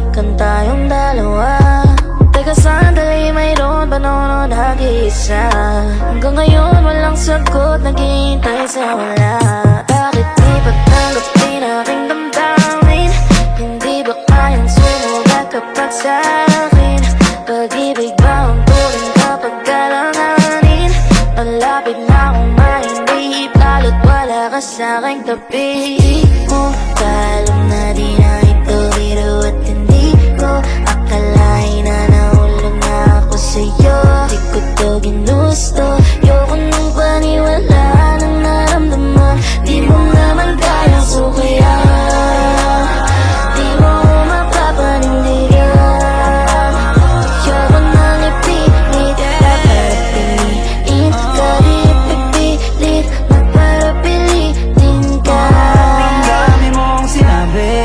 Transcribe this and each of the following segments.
balikan tayong dalawa. Teka sandali, mayroon pa noon nag-iisa. Hanggang ngayon walang sagot, naghihintay sa wala. Bakit di pagtanggapin aking damdamin? Hindi ba kayang sumulat kapag sa'kin? Pag-ibig ba ang turing kapag kalanganin? Malapit na akong mahindi, lalo't wala ka sa'king tabi mo. Alam na di na ito biro at hindi ko akalain na nahulog na ako sa'yo. Di ko to ginusto, ayoko nang paniwala ng naramdaman. Di mo naman kayang sukayan, di mo mapapanindigan. Ayoko nang ipilit, maparapiliin ka. Di ipipilit, maparapilitin ka. Ang dami mong sinabi,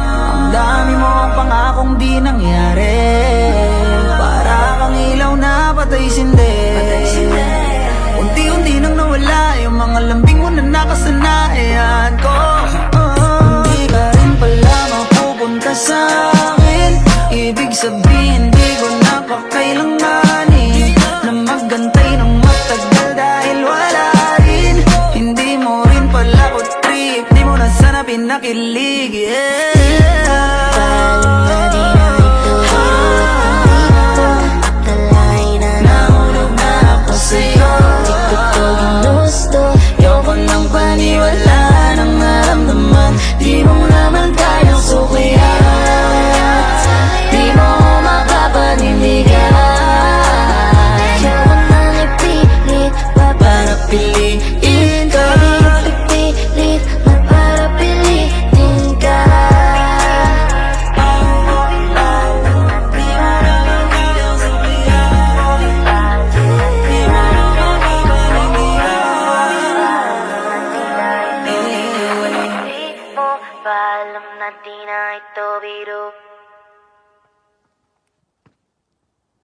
ang dami mong pangakong di nangyari. Para kang ilaw na patay sindi. Unti-unti nang nawala yung mga lambing mo na nakasanayan ko. Hindi ka rin pala mapupunta sa'kin. Ibig sabihin di ko napakailanganin na maggantay ng matagal dahil wala rin. Hindi mo rin pala ko trip, di mo na sana pinakilig, Alam na di na ito biro at hindi ko akalain na nahulog na ako sa'yo. Di ko to ginusto, ayoko nang paniwala ng naramdaman. Di mo naman kayang sukayan, di mo mapapanindigan. Ayoko nang ipilit, paparapiliin ka. Di ipipilit, maparapilitin ka. Alam na di na ito biro.